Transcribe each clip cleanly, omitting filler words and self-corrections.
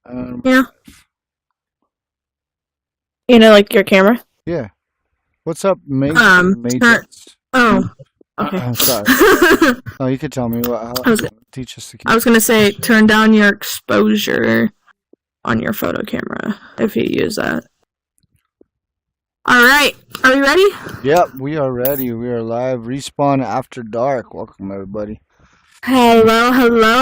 Yeah. You know, like your camera. Yeah. What's up, Turn. Matrix? Oh. Okay. Sorry. No, you could tell me what. I was. Teach us the key. I was gonna say turn down your exposure on your photo camera if you use that. All right. Are we ready? Yep, we are ready. We are live. Respawn after dark. Welcome, everybody. Hello,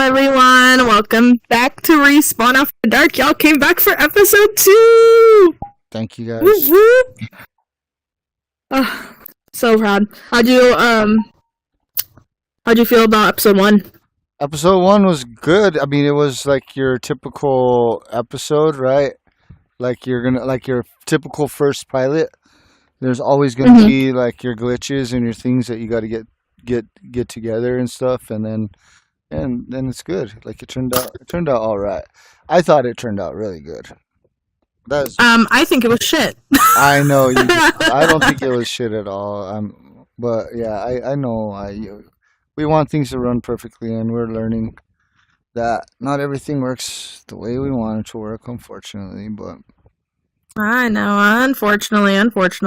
everyone. Welcome back to Respawn After Dark. Y'all came back for episode 2. Thank you, guys. Whoop, whoop. Oh, so proud. How'd you feel about episode 1? Episode 1 was good. I mean, it was like your typical episode, right? Like your typical first pilot. There's always gonna be like your glitches and your things that you got to get together and stuff, and then it's good. Like it turned out all right. I thought it turned out really good. That's I think it was shit. I know you. I don't think it was shit at all. But yeah, I know. We want things to run perfectly, and we're learning that not everything works the way we want it to work, unfortunately. But I know, unfortunately. No, but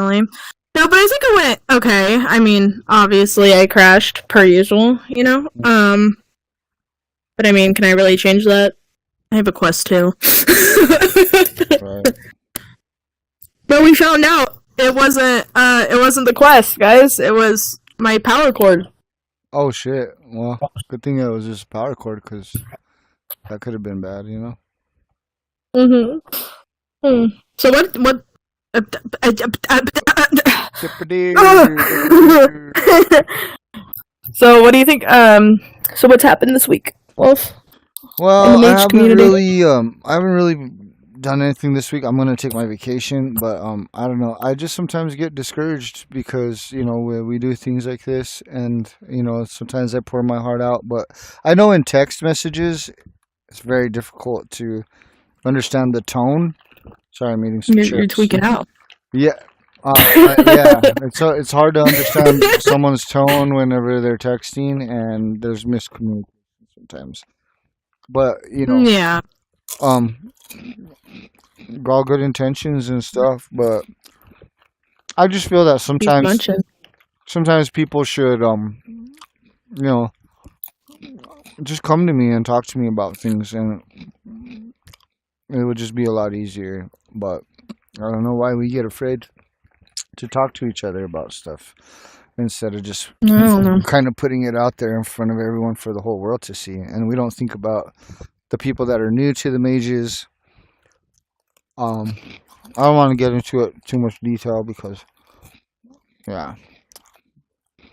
I think it went okay. I mean, obviously I crashed per usual, you know? But I mean, can I really change that? I have a quest too. right. But we found out it wasn't the quest, guys. It was my power cord. Oh shit! Well, good thing it was just a power cord, because that could have been bad, you know. So what? So what do you think? So what's happened this week, Wolf? Well, I haven't really done anything this week. I'm gonna take my vacation, but I don't know. I just sometimes get discouraged because we do things like this, and sometimes I pour my heart out. But I know in text messages, it's very difficult to understand the tone. Sorry, I'm eating some chips. You're tweaking out. Yeah. Yeah, it's hard to understand someone's tone whenever they're texting, and there's miscommunication sometimes. But Yeah. all good intentions and stuff. But I just feel that sometimes people should just come to me and talk to me about things, and it would just be a lot easier. But I don't know why we get afraid to talk to each other about stuff instead of just kind of putting it out there in front of everyone for the whole world to see. And we don't think about the people that are new to the mages. I don't want to get into it too much detail because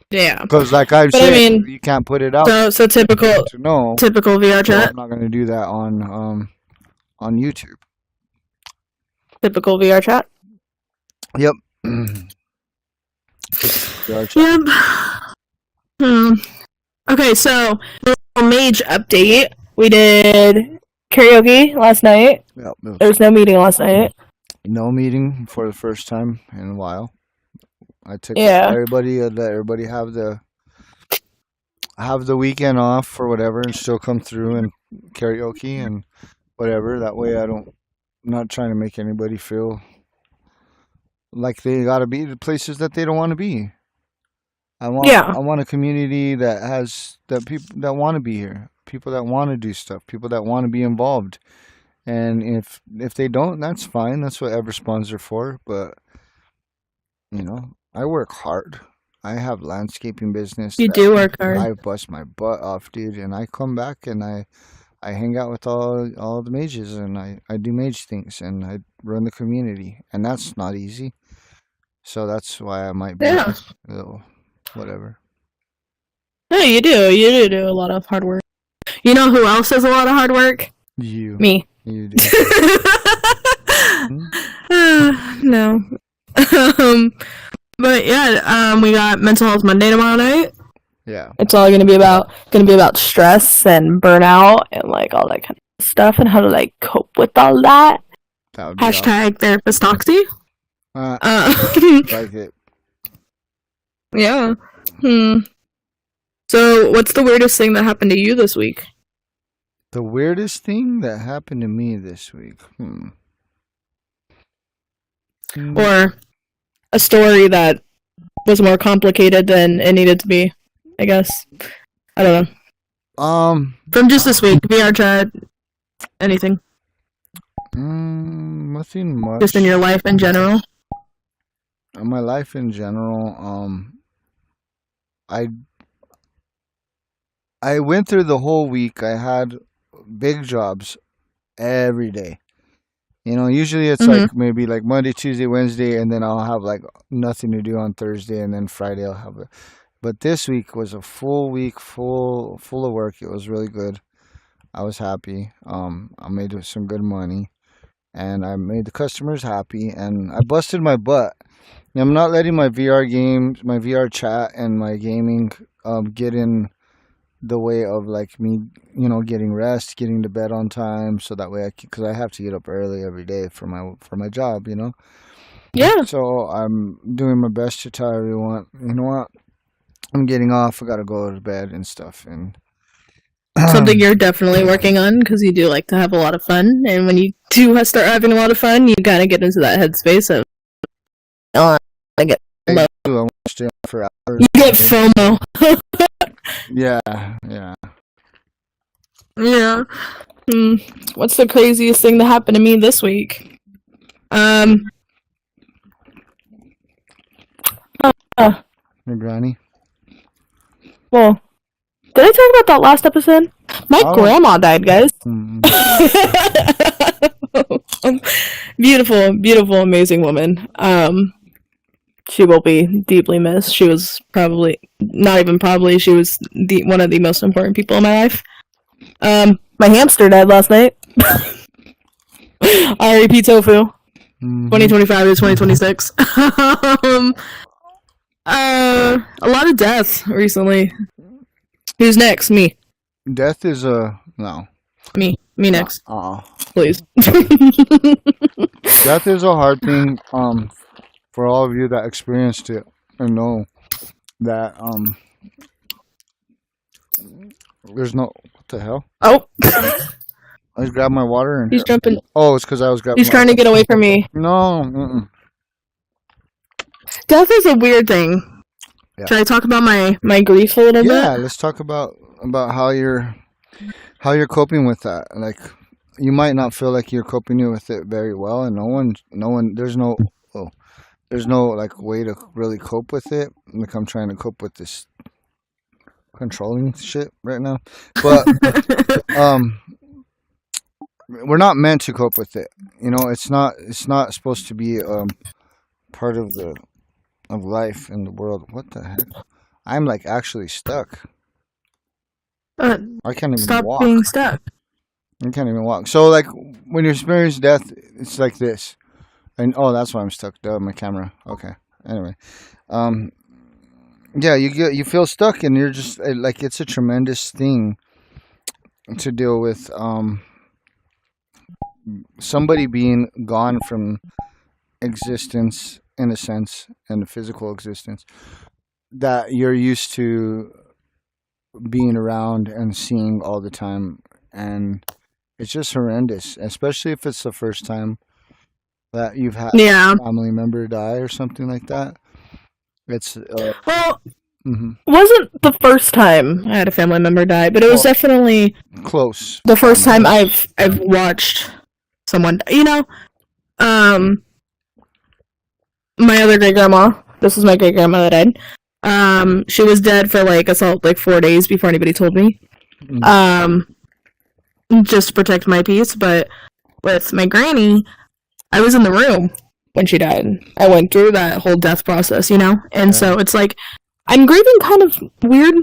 because like I've said, you can't put it out. So typical VR chat. I'm not going to do that on YouTube. Typical VR chat. Yep. VR chat. Yep. Okay, so mage update. We did karaoke last night. Yep. There was no meeting last night. No meeting for the first time in a while. I took everybody, let everybody have the weekend off or whatever, and still come through and karaoke and whatever. That way, I'm not trying to make anybody feel like they gotta be the places that they don't want to be. I want a community that has people that want to be here, people that want to do stuff, people that want to be involved. And if they don't, that's fine. That's what Everspawns are for. But I work hard. I have landscaping business. You do work hard. I bust my butt off, dude, and I come back and I hang out with all the mages, and I do mage things, and I run the community, and that's not easy. So that's why I might be a little whatever. Yeah, you do a lot of hard work. You know who else does a lot of hard work? You. Me. You do. No. But yeah, we got Mental Health Monday tomorrow night. Yeah. It's all gonna be about stress and burnout and like all that kind of stuff and how to like cope with all that. That would be # therapist Toxie. Like it. Yeah. So what's the weirdest thing that happened to you this week? The weirdest thing that happened to me this week. Or a story that was more complicated than it needed to be, I guess. I don't know. From just this week, VR chat, anything. Nothing much. Just in your life in general. In my life in general, I went through the whole week. I had big jobs every day. You know, usually it's like maybe like Monday, Tuesday, Wednesday, and then I'll have like nothing to do on Thursday, and then Friday I'll have it. But this week was a full week, full of work. It was really good. I was happy. I made some good money, and I made the customers happy, and I busted my butt. I'm not letting my VR games, my VR chat, and my gaming get in the way of like me, you know, getting rest, getting to bed on time, so that way because I have to get up early every day for my job, you know. Yeah. So I'm doing my best to tell everyone, you know what, I'm getting off. I gotta go to bed and stuff, and something you're definitely working on because you do like to have a lot of fun, and when you do start having a lot of fun, you kind of get into that headspace of, oh, I get FOMO. I want to stay on for hours. You get FOMO. Yeah. Yeah. What's the craziest thing that happened to me this week? Your granny. Well, did I talk about that last episode? My grandma died, guys. Beautiful, amazing woman. She will be deeply missed. She was probably, not even probably, she was one of the most important people in my life. My hamster died last night. R.I.P. Tofu. 2025 to 2026. A lot of deaths recently. Who's next? Me. Death is no. Me next. Please. Death is a hard thing. For all of you that experienced it and know that there's no, what the hell? Oh. I just grabbed my water and he's jumping. Oh, it's because I was grabbing. He's trying to get away from me. No. Death is a weird thing. Yeah. Should I talk about my grief a little bit? Yeah, let's talk about how you're coping with that. Like, you might not feel like you're coping with it very well, and no one, there's no like way to really cope with it. Like, I'm trying to cope with this controlling shit right now, but we're not meant to cope with it. You know, it's not supposed to be part of life in the world. What the heck? I'm like actually stuck. I can't even stop walk. Being stuck. I can't even walk. So like when you experience death, it's like this. And that's why I'm stuck. Duh, my camera. Okay. Anyway, yeah, you feel stuck, and you're just like, it's a tremendous thing to deal with. Somebody being gone from existence, in a sense, and physical existence that you're used to being around and seeing all the time, and it's just horrendous, especially if it's the first time that you've had a family member die or something like that. It's wasn't the first time I had a family member die, but it was definitely close. The first time I've watched someone, you know, my other great grandma. This is my great grandma that died. She was dead for like 4 days before anybody told me. Just to protect my peace. But with my granny, I was in the room when she died. I went through that whole death process, you know? And so it's like, I'm grieving kind of weird.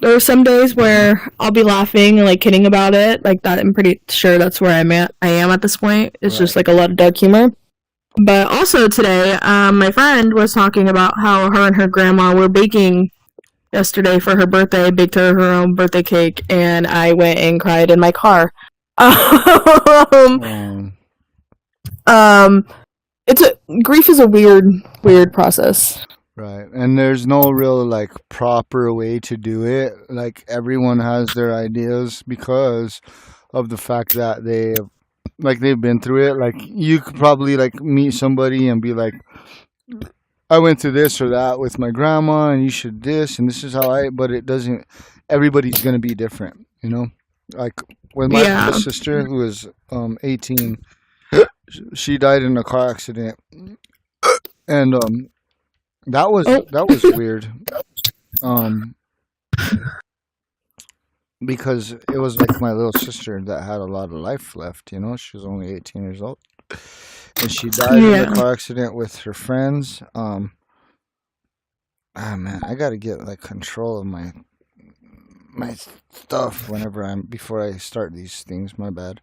There are some days where I'll be laughing and like kidding about it. Like that, I'm pretty sure that's where I am at this point. It's just like a lot of dark humor. But also today, my friend was talking about how her and her grandma were baking yesterday for her birthday, baked her own birthday cake, and I went and cried in my car. Grief is a weird process. Right. And there's no real like proper way to do it. Like everyone has their ideas because of the fact that they've been through it. Like you could probably like meet somebody and be like, I went through this or that with my grandma and you should this and this is how I, but it doesn't, everybody's going to be different, you know? Like with my little Yeah. sister who was 18, she died in a car accident. And Oh, that was weird. Um because it was like my little sister that had a lot of life left, you know? She was only 18 years old. And she died in a yeah. car accident with her friends. Ah man, I got to get like control of my stuff whenever I'm before I start these things. My bad,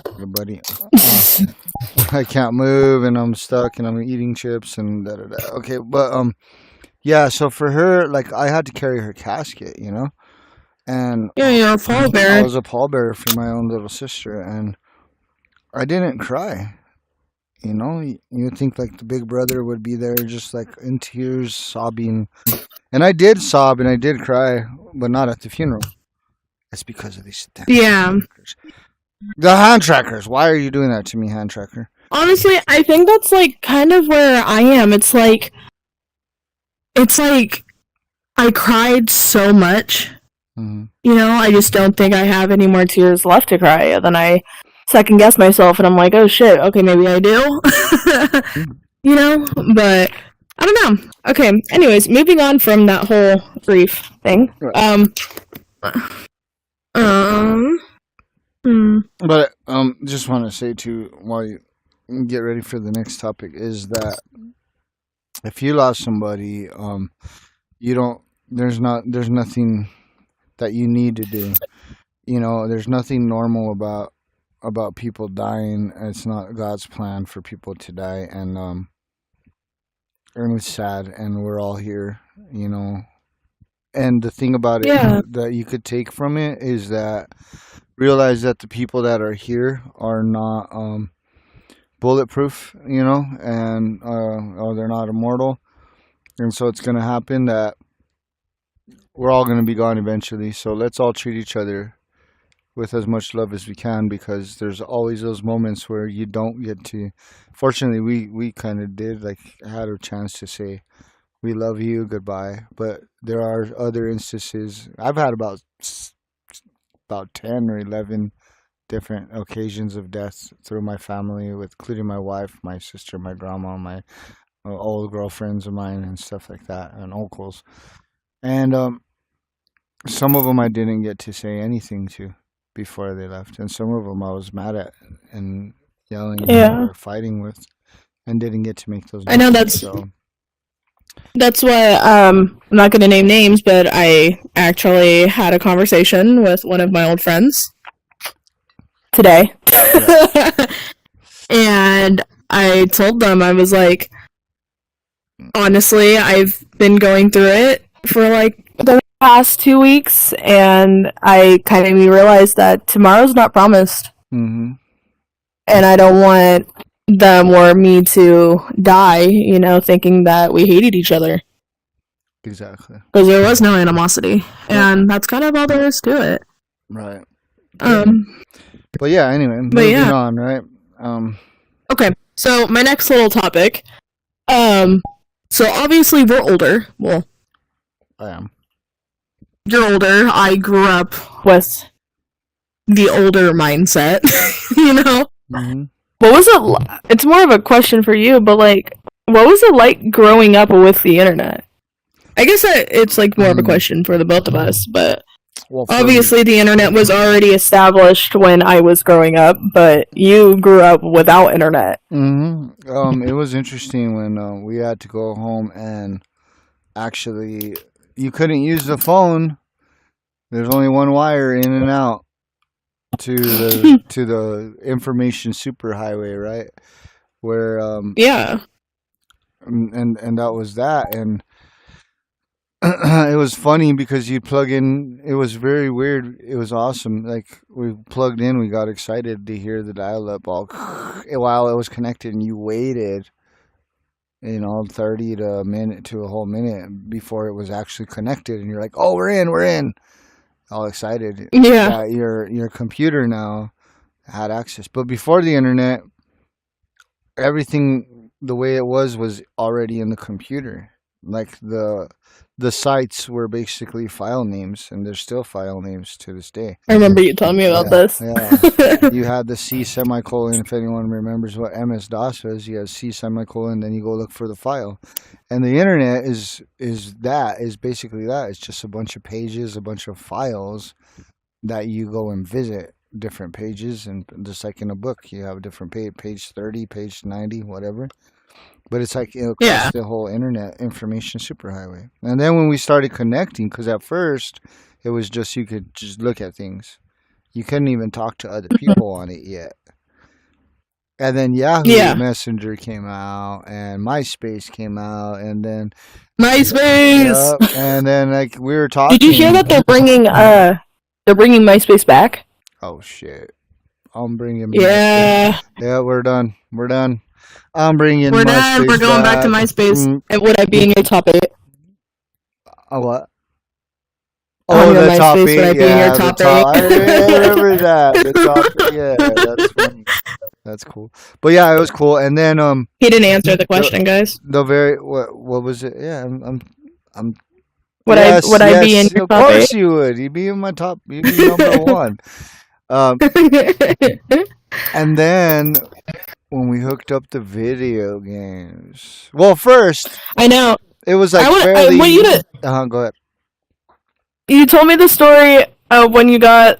everybody. I can't move and I'm stuck and I'm eating chips and da da da. Okay, but yeah. So for her, like I had to carry her casket, you know, and Yeah, you're a I pallbearer. was a pallbearer for my own little sister, and I didn't cry. You know, you would think like the big brother would be there, just like in tears, sobbing, and I did sob and I did cry, but not at the funeral. It's because of these damn hand Yeah. trackers. The hand trackers. Why are you doing that to me, hand tracker? Honestly, I think that's like kind of where I am. It's like I cried so much. Hmm. I just don't think I have any more tears left to cry. And then I second guess myself and I'm like, oh shit, okay, maybe I do. But I don't know. Okay, anyways, moving on from that whole grief thing. Right. Um, hmm. But just want to say too, while you get ready for the next topic, is that if you lost somebody, you don't. There's nothing that you need to do. You know, there's nothing normal about people dying. It's not God's plan for people to die, and it's sad, and we're all here. You know, and the thing about it Yeah, that you could take from it is that realize that the people that are here are not bulletproof, you know, and or they're not immortal, and so it's going to happen that we're all going to be gone eventually. So let's all treat each other with as much love as we can because there's always those moments where you don't get to. Fortunately, we kind of did like had a chance to say we love you goodbye, but there are other instances. I've had about 10 or 11 different occasions of death through my family, with including my wife, my sister, my grandma, my old girlfriends of mine, and stuff like that, and uncles. And some of them I didn't get to say anything to before they left, and some of them I was mad at and yelling yeah. or fighting with, and didn't get to make those I know memories. So, that's why I'm not gonna name names, but I actually had a conversation with one of my old friends today. yeah. And I told them, I was like, honestly, I've been going through it for like the past 2 weeks, and I kind of realized that tomorrow's not promised, Hmm. and I don't want them or me to die, thinking that we hated each other. Exactly. Because there was no animosity, Yep. and that's kind of all there is to it. Right. Um, But yeah. Anyway, but moving yeah, on. Right. Um. okay. So my next little topic. So obviously we're older. Well, I am. you're older. I grew up with the older mindset. you know, Hmm. what was it? It's more of a question for you, but like, what was it like growing up with the internet? I guess it's like more of a question for the both of us, but Well, for me. obviously the internet was already established when I was growing up, but you grew up without internet. It was interesting when we had to go home and actually you couldn't use the phone. There's only one wire in and out to the information superhighway, right? Where Yeah. and that was that, and it was funny because you plug in. It was very weird. It was awesome. Like we plugged in, we got excited to hear the dial-up all while it was connected, and you waited. 30 to a minute to a whole minute before it was actually connected, and you're like, "Oh, we're in," all excited Yeah. that your computer now had access. But before the internet, everything the way it was already in the computer. Like the sites were basically file names, and they're still file names to this day. I remember you telling me about Yeah, this. yeah. You had the C semicolon. If anyone remembers what MS DOS was, you had C semicolon, then you go look for the file. And the internet is basically that. It's just a bunch of pages, a bunch of files that you go and visit different pages, and just like in a book, you have a different page 30, page 90, whatever. But it's like across Yeah. the whole internet information superhighway. And then when we started connecting, because at first it was just you could just look at things, you couldn't even talk to other people on it yet. And then Yahoo Yeah. Messenger came out, and MySpace came out, and then MySpace. and then like we were Did you hear talking. that they're bringing MySpace back? Oh shit! I'm bringing MySpace. Yeah. Yeah, we're done. We're done. I'm bringing We're done. MySpace We're going back to MySpace. Mm, And would I be in your top 8? a what? On Oh, your the top MySpace, would I eight. be in Yeah, your the top top. I 8? remember that. The top. Yeah, that's funny. That's cool. But yeah, it was cool. And then He didn't answer the question, guys. the very what was it? Yeah, I'm Would yes, I be in yes. your Of top course you would. You'd be in my top. You'd be number 1. Um, 8? and then when we hooked up the video games, well, first I know. it was like I fairly. want you to. Go ahead. You told me the story of when you got.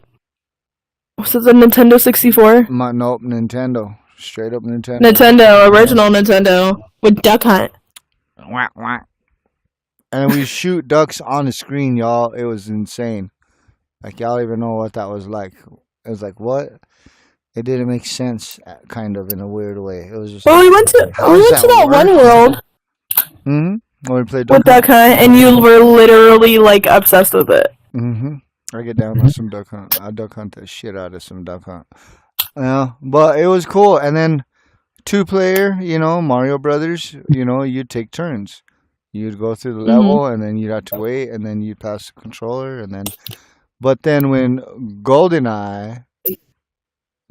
Was it the Nintendo 64? Nope, Nintendo. Straight up Nintendo. Nintendo, original Nintendo with Duck Hunt. Wah, wah. And we shoot ducks on the screen, y'all. It was insane. Like y'all even know what that was like. It was like what? It didn't make sense, kind of in a weird way. It was just. Well, like, we went to how does that work? one world Mm-hmm. When we played with Duck Hunt, and you were literally like obsessed with it. Mm-hmm. I get down on some duck hunt. I duck hunt the shit out of some duck hunt. Yeah, but it was cool. And then 2-player, Mario Brothers. You'd take turns. You'd go through the level, and then you'd have to wait, and then you'd pass the controller, and then. But then when GoldenEye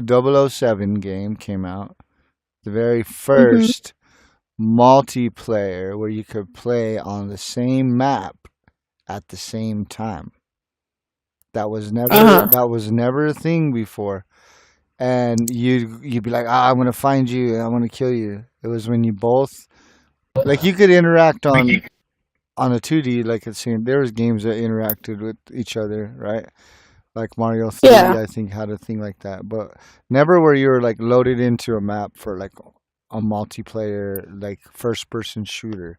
007 game came out, the very first multiplayer where you could play on the same map at the same time. That was never a thing before. And you'd be like, I'm gonna find you, I'm gonna kill you. It was when you both like you could interact on a 2D like it's seen. There was games that interacted with each other, right? Like Mario 3, Yeah. I think had a thing like that, but never where you were like loaded into a map for like a multiplayer like first person shooter.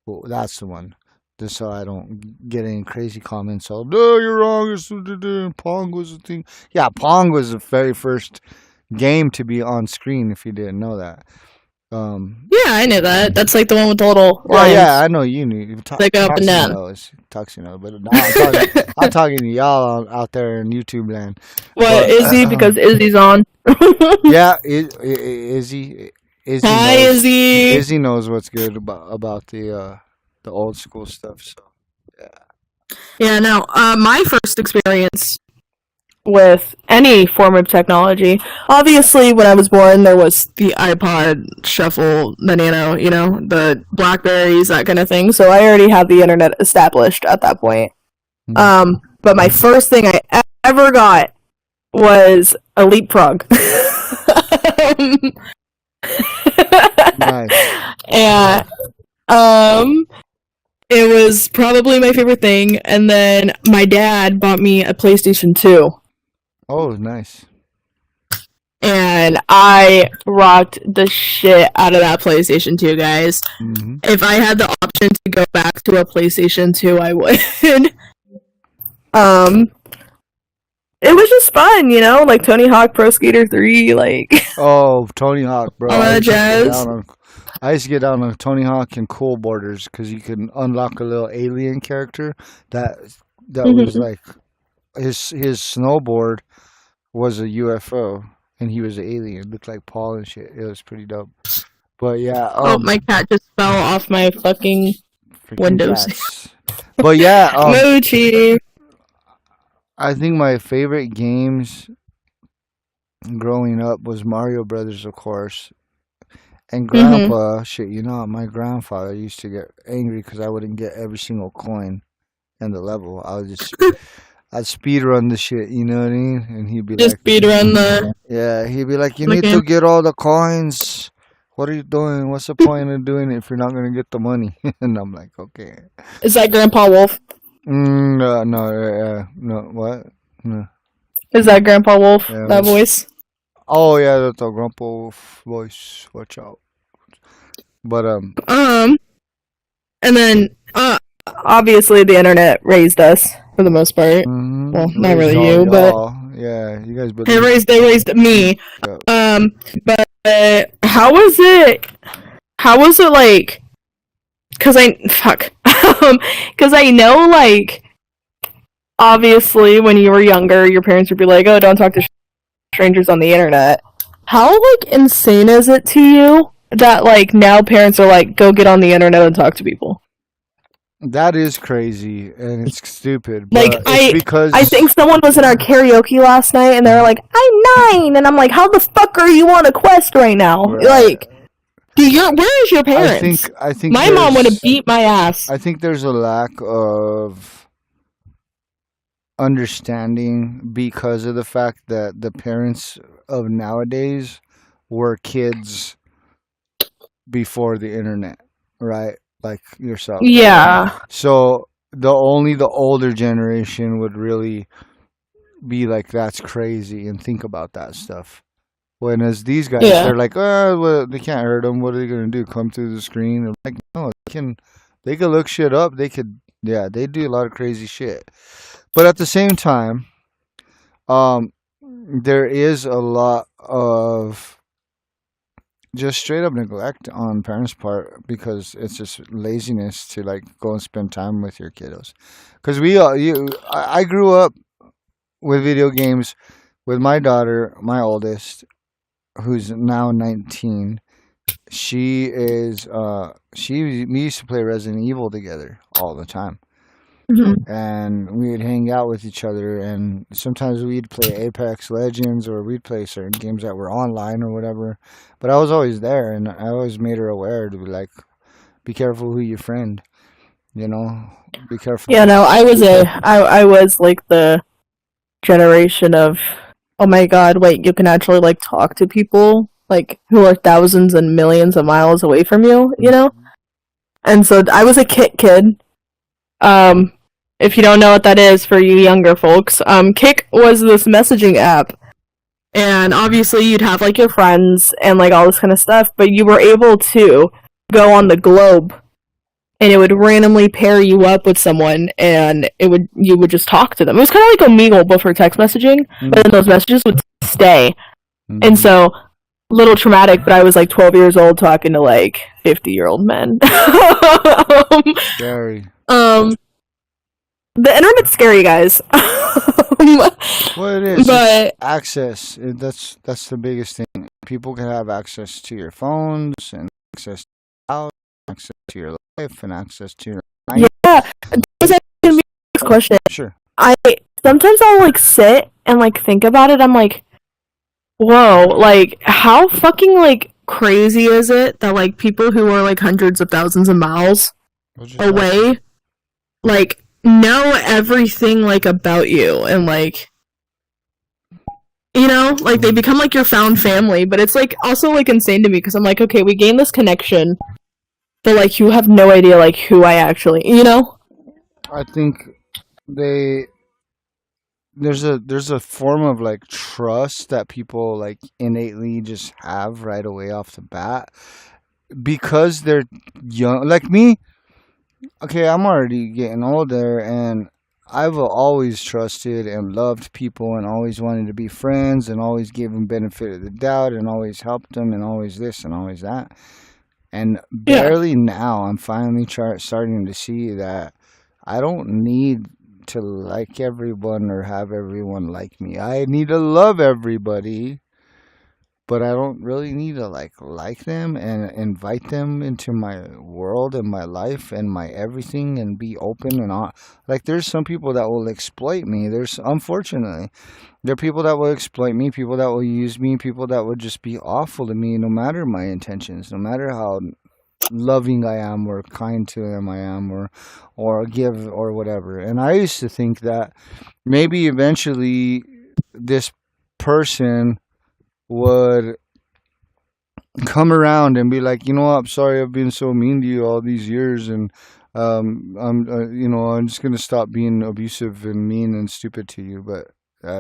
Well, that's the one. Just so I don't get any crazy comments. No, you're wrong. Pong was the thing. Yeah, Pong was the very first game to be on screen. If you didn't know that. Yeah, I knew that. That's like the one with the little Yeah, lines. yeah, I know you knew. They go up and down. Tuxino, but no, I'm talking to y'all out there in YouTube land. What, Izzy? Because Izzy's on. Yeah, Izzy. Hi, knows, Izzy. Izzy knows what's good about the old school stuff. So Yeah, no. My first experience with any form of technology, obviously, when I was born, there was the iPod, Shuffle, the Nano, the Blackberries, that kind of thing. So I already had the internet established at that point. But my first thing I ever got was a leapfrog. nice. And it was probably my favorite thing. And then my dad bought me a PlayStation 2. Oh, nice. And I rocked the shit out of that PlayStation 2, guys. Mm-hmm. If I had the option to go back to a PlayStation 2, I would. It was just fun, like Tony Hawk Pro Skater 3, like. Oh, Tony Hawk, bro. All that jazz. I used to get down on Tony Hawk and Cool Borders because you could unlock a little alien character that was like his snowboard was a UFO and he was an alien. It looked like Paul and shit. It was pretty dope. But yeah, Oh, my cat just fell off my fucking freaking windows. cats. But yeah, Mochi. I think my favorite games growing up was Mario Brothers, of course. And Mm-hmm. Grandpa, shit, my grandfather used to get angry because I wouldn't get every single coin in the level. I'd speed run the shit, you know what I mean? And he'd be Just like, beat around the yeah, he'd be like, you the need to game. get all the coins. What are you doing? What's the point of doing it if you're not gonna get the money? And I'm like, okay. Is that Grandpa Wolf? No, no, no, what? No, Is that Grandpa Wolf? yeah. That voice? Oh yeah, that's a grandpa voice. Watch out. But Um, and then obviously the internet raised us for the most part. Well, not raised really all you, but y'all. Yeah, you guys they believe. raised me. Yeah. But how was it? How was it like? Cause I fuck. Cause I know like obviously when you were younger, your parents would be like, "Oh, don't talk to strangers on the internet." How like insane is it to you that like now parents are like, "Go get on the internet and talk to people." That is crazy and it's stupid, Like but it's I because think someone was in our karaoke last night and they were like, "I'm 9," and I'm like, "How the fuck are you on a quest right now?" right. Like, where is your parents? I think My mom would have beat my ass. I think there's a lack of understanding because of the fact that the parents of nowadays were kids before the internet, right? Like yourself. Yeah, So the older generation would really be like, "That's crazy," and think about that stuff. When as these guys, yeah, they're like, "Oh, well, they can't hurt them. What are they gonna do? Come through the screen?" And like, no, they can look shit up. Yeah, they do a lot of crazy shit. But at the same time, um, there is a lot of just straight up neglect on parents' part because it's just laziness to like go and spend time with your kiddos. Because I grew up with video games with my daughter, my oldest, who's now 19. We used to play Resident Evil together all the time. hmm And we would hang out with each other, and sometimes we'd play Apex Legends or we'd play certain games that were online or whatever. But I was always there, and I always made her aware to be like, be careful who you friend, you know, be careful. yeah. No, I was like the generation of, oh my god, wait, you can actually like talk to people like who are thousands and millions of miles away from you, you know? And so I was a kid. Um, if you don't know what that is for you younger folks, Kik was this messaging app, and obviously you'd have like your friends and like all this kind of stuff, but you were able to go on the globe, and it would randomly pair you up with someone, and you would just talk to them. It was kind of like Omegle, but for text messaging, but then those messages would stay, and Mhm. so little traumatic, but I was like 12 years old talking to like 50-year-old men. Scary. um, the internet's scary, guys. Well, it is. It's But access. That's the biggest thing. People can have access to your phones and access to your house, access to your life, and access to your mind. yeah, this is gonna be the next question. Sure. I sometimes I'll like sit and like think about it. I'm like, whoa, like how fucking like crazy is it that like people who are like hundreds of thousands of miles We'll just have to. away like know everything like about you and like like they become like your found family, but it's like also like insane to me because I'm like, okay, we gain this connection, but like you have no idea like who I actually. I think they there's a form of like trust that people like innately just have right away off the bat because they're young. Like me, okay, I'm already getting older, and I've always trusted and loved people and always wanted to be friends and always gave them benefit of the doubt and always helped them and always this and always that. And Yeah. barely now, I'm finally starting to see that I don't need to like everyone or have everyone like me. I need to love everybody but I don't really need to like them and invite them into my world and my life and my everything and be open and all. Like there's some people that will exploit me. There's unfortunately there are people that will exploit me, people that will use me, people that would just be awful to me no matter my intentions, no matter how loving I am or kind to them I am or give or whatever. And I used to think that maybe eventually this person would come around and be like, you know what, I'm sorry I've been so mean to you all these years, and I'm just gonna stop being abusive and mean and stupid to you. But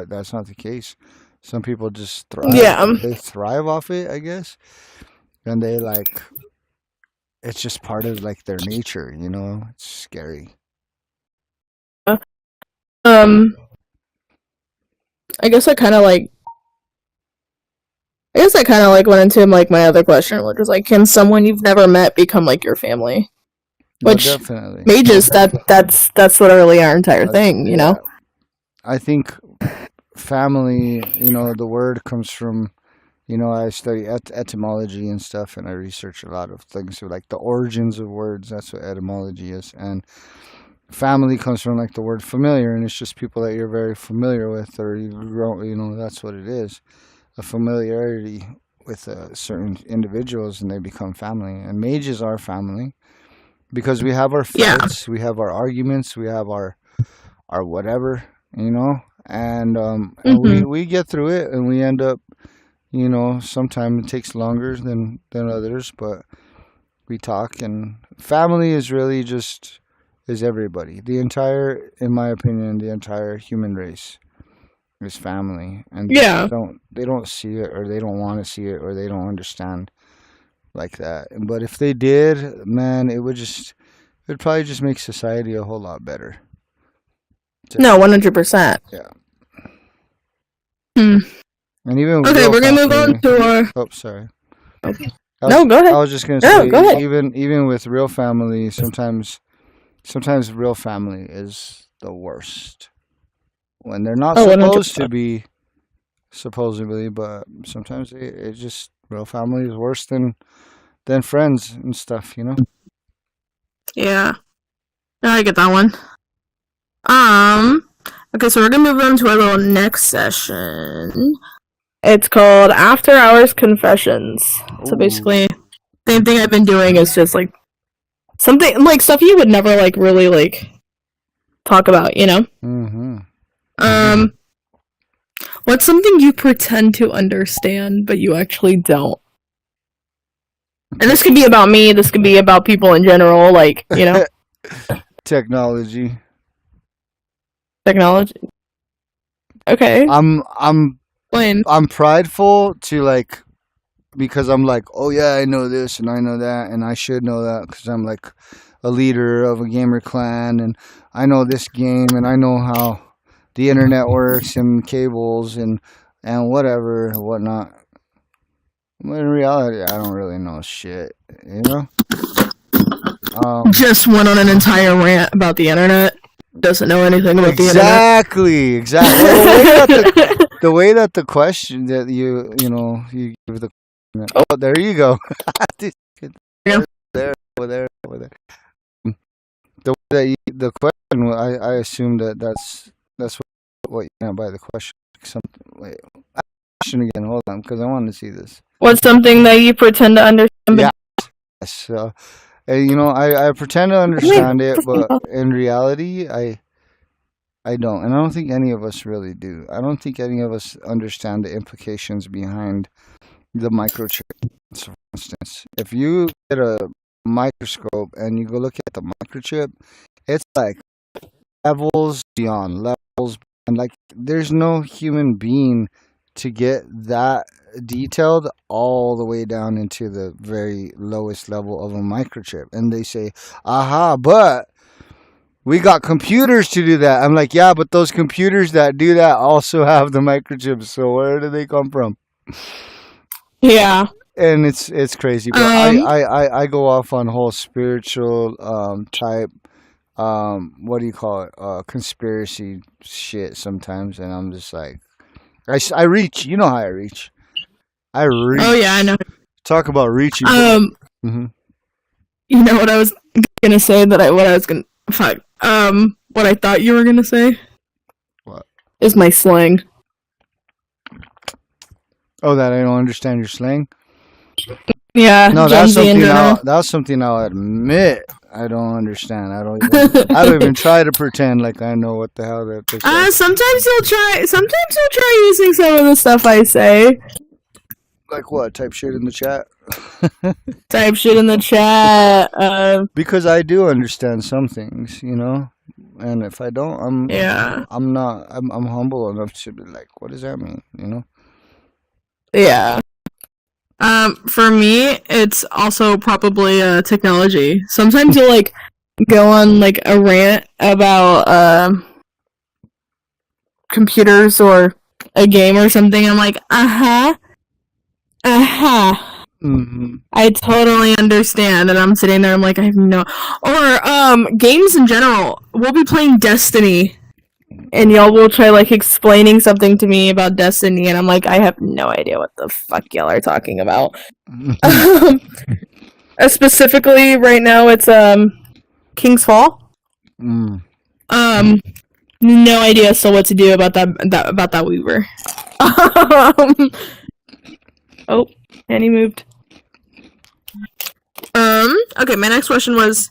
that's not the case. Some people just thrive. Yeah. They thrive off it, I guess, and they like it's just part of like their nature. It's scary. Um, I guess I kind of like. I guess I kind of like went into like my other question, which was like, can someone you've never met become like your family? No, Which definitely. mages that's literally our entire thing, you know. Yeah, I think family. The word comes from. I study etymology and stuff, and I research a lot of things, so like the origins of words. That's what etymology is, and family comes from like the word familiar, and it's just people that you're very familiar with, or you grow. That's what it is, a familiarity with certain individuals, and they become family. And mages are family because we have our Yeah. fights, we have our arguments, we have our whatever, and we Mhm. we get through it, and we end up. Sometimes it takes longer than others, but we talk, and family is really just is everybody. In my opinion, the entire human race is family, and people Yeah. don't see it, or they don't want to see it, or they don't understand like that. But if they did, man, it'd probably just make society a whole lot better. No, 100%. Yeah, Hmm. and even with Okay, real we're gonna move on family. to our. Oh, sorry. Okay. I was No, go I ahead. was just gonna No, say, go ahead. even with real family, sometimes real family is the worst when they're not Oh, supposed to 100%. be, supposedly, but sometimes it just real family is worse than friends and stuff. Yeah. No, I get that one. Um. Okay, so we're gonna move on to our little next session. It's called After Hours Confessions. So Ooh. basically, same thing I've been doing is just like something like stuff you would never like really like talk about, you know? Mm-hmm. Um, what's something you pretend to understand but you actually don't? And this could be about me, this could be about people in general, like, you know, Technology. technology. Okay, I'm explain. I'm prideful to like because I'm like, oh yeah, I know this and I know that and I should know that because I'm like a leader of a gamer clan and I know this game and I know how the internet works and cables and whatever and whatnot. But in reality, I don't really know shit, you know. Um, Just went on an entire rant about the internet. Doesn't know anything about the internet. exactly. Well, the way that the question that you give the oh, there you go. Yeah. there, over there. The way that the question, I assume that's what you meant by the question. Something. Wait, question again. Hold on, because I want to see this. What's something that you pretend to understand but Yeah. So, I pretend to wait, understand it, but in reality, I don't, and I don't think any of us really do. I don't think any of us understand the implications behind the microchip. So, for instance, if you get a microscope and you go look at the microchip, it's like levels beyond levels, and like there's no human being to get that detailed all the way down into the very lowest level of a microchip. And they say, aha, but we got computers to do that. I'm like, yeah, but those computers that do that also have the microchips. So where do they come from? yeah. And it's crazy, but Um, I go off on whole spiritual type what do you call it, conspiracy shit sometimes, and I'm just like I reach, you know how I reach. I Oh yeah, I reach. know. Talk about reaching. Mm-hmm. You know what I was gonna say what I was gonna fuck. What I thought you were gonna say What? is my slang. Oh, that I don't understand your slang. Yeah, No, Gen that's Z in something general. I'll admit I don't understand. I don't even try to pretend like I know what the hell that they say. Sometimes you'll try using some of the stuff I say. Like what? Type shit in the chat. Type shit in the chat. Because I do understand some things, and if I don't, Yeah, I'm humble enough to be like, what does that mean? yeah. For me, it's also probably technology. Sometimes you'll like go on like a rant about computers or a game or something. I'm like, uh huh. Mm-hmm. I totally understand, and I'm sitting there. I'm like, I have no. Or games in general. We'll be playing Destiny, and y'all will try like explaining something to me about Destiny, and I'm like, I have no idea what the fuck y'all are talking about. Specifically, right now, it's King's Fall. Mm. No idea still what to do about that Weaver. Oh, and he moved. Okay, my next question was,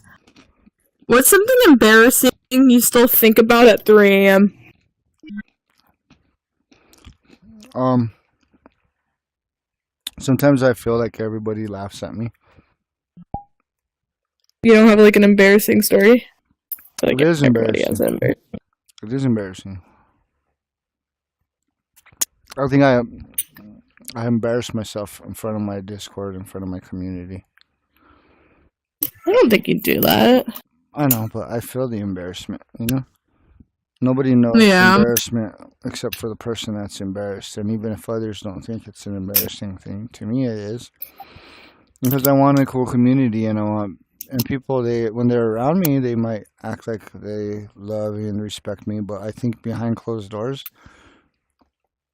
what's something embarrassing you still think about at 3 a.m.? Sometimes I feel like everybody laughs at me. You don't have like an embarrassing story? I feel like It is everybody has embarrassing. an embarrassing. It is embarrassing. I think I embarrass myself in front of my Discord, in front of my community. I don't think you'd do that. I know, but I feel the embarrassment. Nobody knows Yeah. embarrassment except for the person that's embarrassed. And even if others don't think it's an embarrassing thing, to me it is. Because I want a cool community, and I want, and people, when they're around me, they might act like they love and respect me, but I think behind closed doors,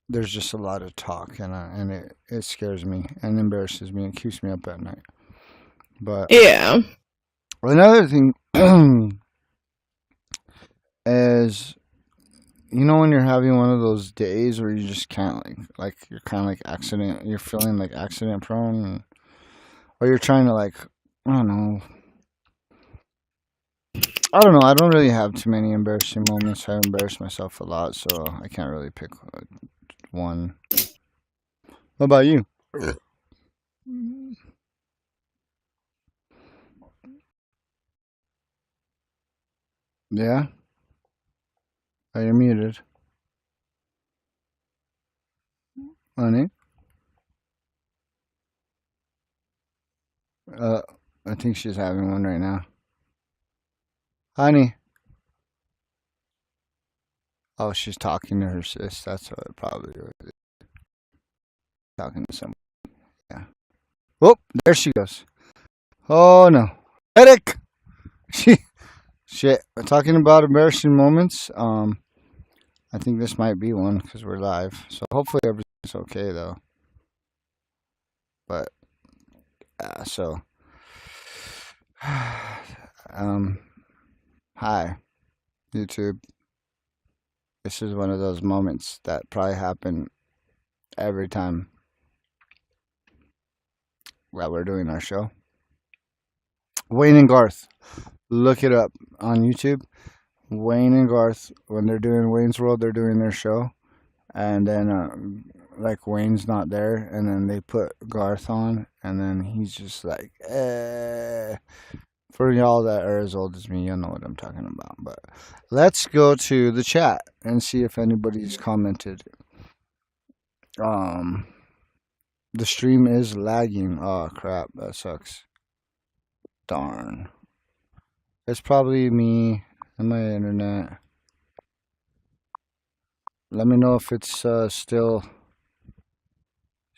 there's just a lot of talk, and it scares me and embarrasses me and keeps me up at night. But Yeah. another thing is, when you're having one of those days where you just can't like you're kind of like you're feeling like accident prone, or you're trying to like, I don't know. I don't know. I don't really have too many embarrassing moments. I embarrass myself a lot, so I can't really pick one. What about you? Yeah? Oh, you're muted. Honey? Uh, I think she's having one right now. Honey? Oh, she's talking to her sis. That's what it probably is. Talking to someone. Yeah. Oh, there she goes. Oh, no. Eric! Shit. We're talking about embarrassing moments. I think this might be one because we're live. So hopefully everything's okay, though. But, so. Hi, YouTube. This is one of those moments that probably happen every time while we're doing our show. Wayne and Garth, look it up on YouTube. Wayne and Garth, when they're doing Wayne's World, they're doing their show, and then like Wayne's not there, and then they put Garth on, and then he's just like, eh. For y'all that are as old as me, you'll know what I'm talking about. But let's go to the chat and see if anybody's commented. The stream is lagging. Oh crap, that sucks. Darn. It's probably me and my internet. Let me know if it's still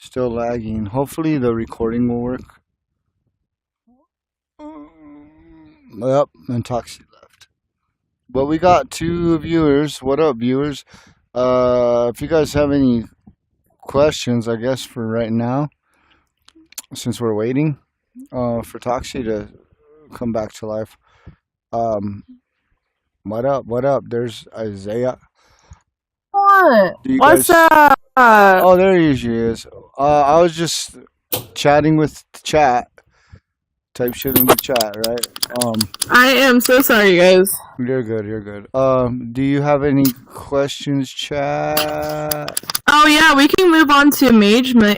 lagging. Hopefully the recording will work. Yep, and Toxie left. But we got 2 viewers. What up, viewers? If you guys have any questions, I guess, for right now, since we're waiting for Toxie to come back to life. Um, what up? What up? There's Isaiah. What? Do you What's guys? up? Oh, there he usually is. I was just chatting with the chat. Type shit in the chat, right? I am so sorry, guys. You're good. You're good. Do you have any questions, chat? Oh yeah, we can move on to mage mail.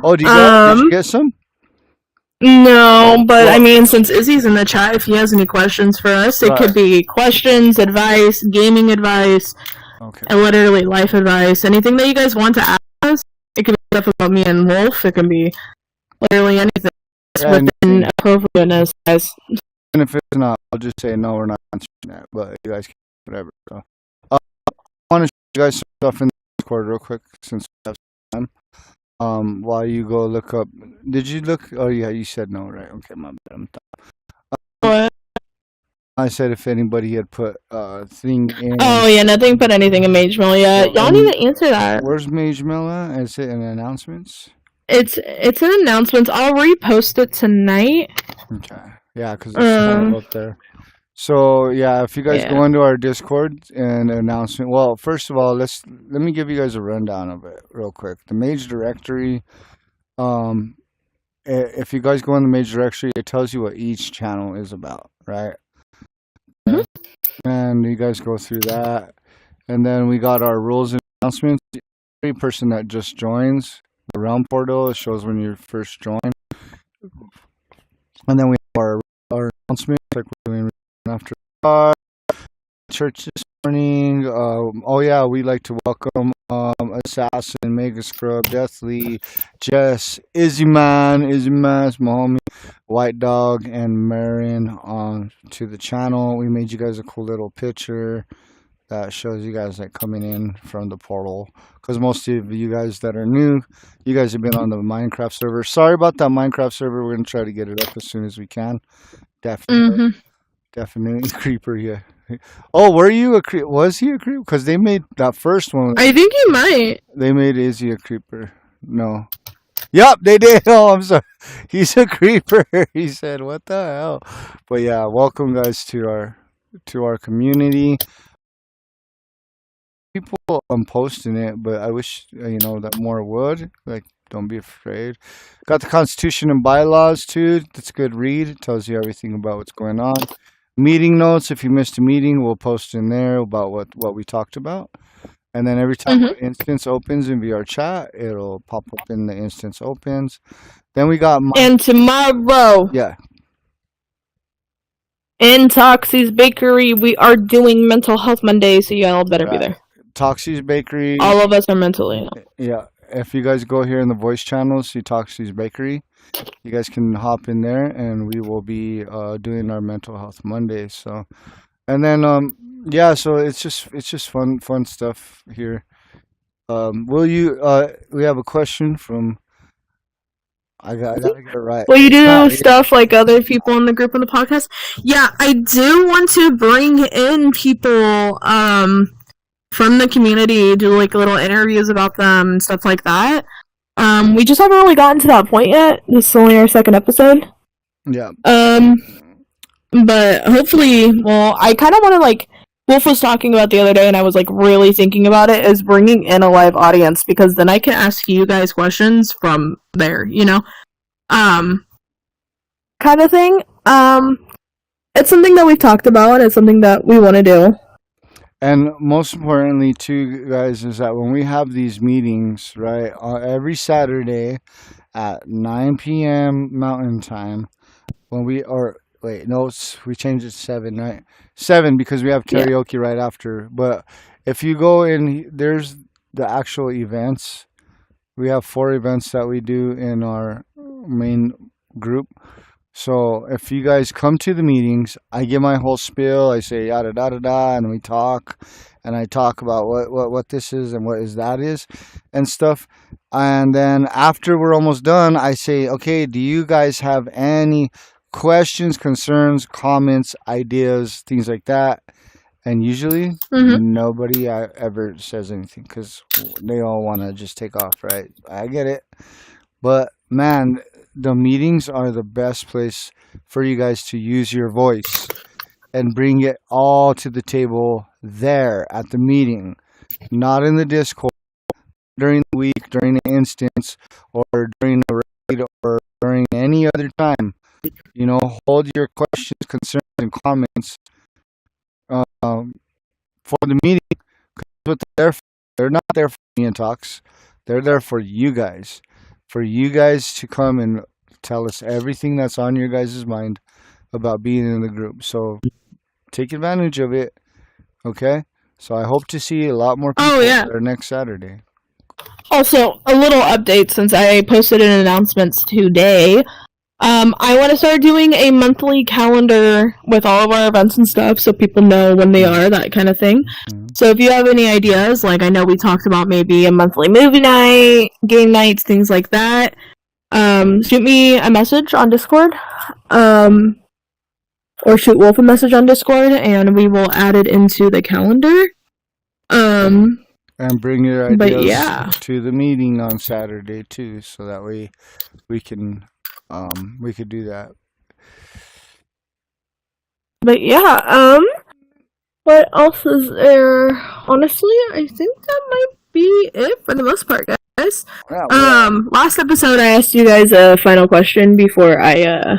Oh, did you get some? No, but I Well, mean, since Izzy's in the chat, if he has any questions for us, it could right. be questions, advice, gaming advice, Okay. and literally life advice. Anything that you guys want to ask us. It could be stuff about me and Wolf. It can be literally anything that's Yeah, within appropriateness, guys. and if it's not, I'll just say no, we're not answering that. But you guys can whatever. So, I want to show you guys some stuff in the Discord real quick since we have some time. While you go look up, did you look? Oh yeah, you said no, right? Okay, my bad. What? I said if anybody had put thing in. Oh yeah, nothing but anything in mage mail yet. Y'all need to answer that. Where's Mage Mail at? Is it in announcements? It's an announcement. I'll repost it tonight. Okay. Yeah, because it's not up there. So yeah, if you guys go into our Discord and announcement, well, first of all, let me give you guys a rundown of it real quick. The Mage Directory, if you guys go in the Mage Directory, it tells you what each channel is about, right? Mm-hmm. And you guys go through that, and then we got our rules and announcements. Every person that just joins the Realm Portal, it shows when you first join, and then we have our announcements like we're doing after church this morning. Oh yeah, we like to welcome Assassin, Mega Scrub, Deathly, Jess, Izzy Man, my homie, White Dog, and Marin on to the channel. We made you guys a cool little picture that shows you guys like coming in from the portal. Because most of you guys that are new, you guys have been on the Minecraft server. Sorry about that Minecraft server. We're gonna try to get it up as soon as we can. Definitely. Definitely creeper, yeah. Oh, were you a creeper? Was he a creeper? Because they made that first one. I think he might. They made Izzy a creeper. No. Yup, they did. Oh, I'm sorry. He's a creeper. He said, "What the hell?" But yeah, welcome guys to our community. People posting it, but I wish that more would. Like, don't be afraid. Got the Constitution and bylaws too. That's a good read. It tells you everything about what's going on. Meeting notes, if you missed a meeting, we'll post in there about what we talked about. And then every time an instance opens in VR chat, it'll pop up in the instance opens. Then we got and tomorrow, in Toxie's Bakery, we are doing Mental Health Monday, so y'all better be there. Toxie's Bakery. All of us are mentally. Yeah. If you guys go here in the voice channel, see Toxie's Bakery, you guys can hop in there, and we will be doing our Mental Health Monday. So, and then so it's just fun stuff here. Will you? We have a question from. I gotta get it right. Will you do stuff like other people in the group on the podcast? Yeah, I do want to bring in people from the community, do like little interviews about them and stuff like that. We just haven't really gotten to that point yet. This is only our second episode. Yeah. But hopefully, well, I kind of want to like. Wolf was talking about the other day, and I was like really thinking about it, is bringing in a live audience, because then I can ask you guys questions from there, kind of thing. It's something that we've talked about, and it's something that we want to do. And most importantly, too, guys, is that when we have these meetings, right, every Saturday at 9 p.m. Mountain Time, when we are. Wait, no, we changed it to 7, right? 7 because we have karaoke right after. But if you go in, there's the actual events. We have 4 events that we do in our main group. So if you guys come to the meetings, I give my whole spiel. I say yada da da da, and we talk, and I talk about what this is and what that is, and stuff. And then after we're almost done, I say, okay, do you guys have any questions, concerns, comments, ideas, things like that? And usually Mm-hmm. nobody ever says anything because they all want to just take off, right? I get it. But man, the meetings are the best place for you guys to use your voice and bring it all to the table there at the meeting, not in the Discord during the week, during the instance, or during the raid, or during any other time. You know, hold your questions, concerns, and comments um, for the meeting. What they're there for. They're not there for me and talks. They're there for you guys to come and tell us everything that's on your guys' mind about being in the group. So take advantage of it, okay? So I hope to see a lot more Oh, people yeah. there next Saturday. Also, a little update since I posted an announcements today. I want to start doing a monthly calendar with all of our events and stuff so people know when they are, that kind of thing. Mhm. So if you have any ideas, like I know we talked about maybe a monthly movie night, game nights, things like that, shoot me a message on Discord, or shoot Wolf a message on Discord, and we will add it into the calendar. And bring your But ideas yeah. to the meeting on Saturday too, so that way we can we could do that. But yeah, what else is there? Honestly, I think that might be it for the most part, guys. Yeah, Last episode I asked you guys a final question before I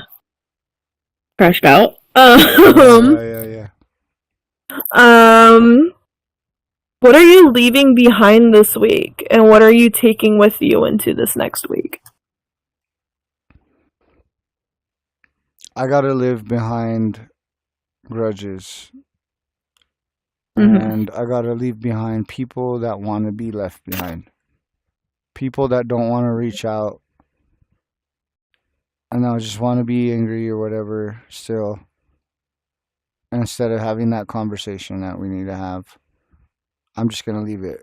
crashed out. yeah. What are you leaving behind this week, and what are you taking with you into this next week? I gotta live behind grudges, Mm-hmm. and I gotta leave behind people that want to be left behind. People that don't want to reach out, and I just want to be angry or whatever still, instead of having that conversation that we need to have. I'm just gonna leave it.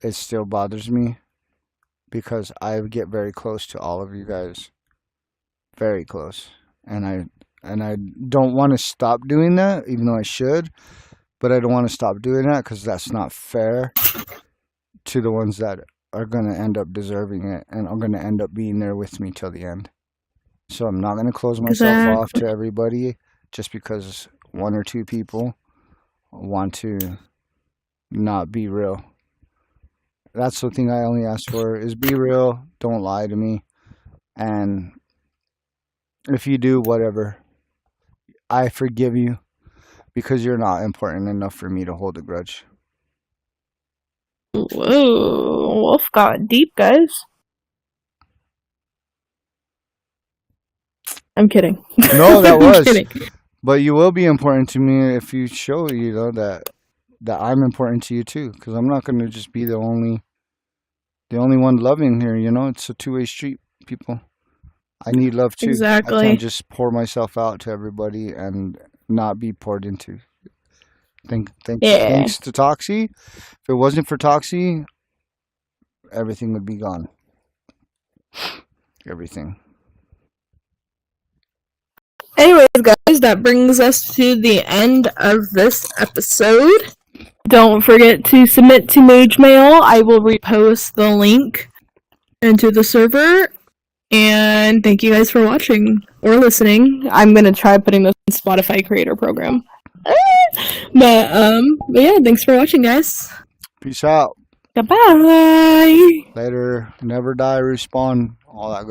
It still bothers me because I get very close to all of you guys, very close, and I don't want to stop doing that, even though I should. But I don't want to stop doing that because that's not fair to the ones that are going to end up deserving it and are going to end up being there with me till the end. So I'm not going to close myself off to everybody just because one or two people want to not be real. That's the thing I only ask for is be real. Don't lie to me. And if you do, whatever. I forgive you because you're not important enough for me to hold a grudge. Whoa, Wolf got deep, guys. I'm kidding. No, that was. Kidding. But you will be important to me if you show, you know, that I'm important to you too. Because I'm not going to just be the only one loving here. You know, it's a two-way street, people. I need love too. Exactly. I can't just pour myself out to everybody and not be poured into. Thanks to Toxie. If it wasn't for Toxie, everything would be gone. Everything. Anyways, guys, that brings us to the end of this episode. Don't forget to submit to Mage Mail. I will repost the link into the server. And thank you guys for watching or listening. I'm gonna try putting this in Spotify Creator Program. But yeah, thanks for watching, guys. Peace out. Goodbye. Later. Never die, respawn. All that good.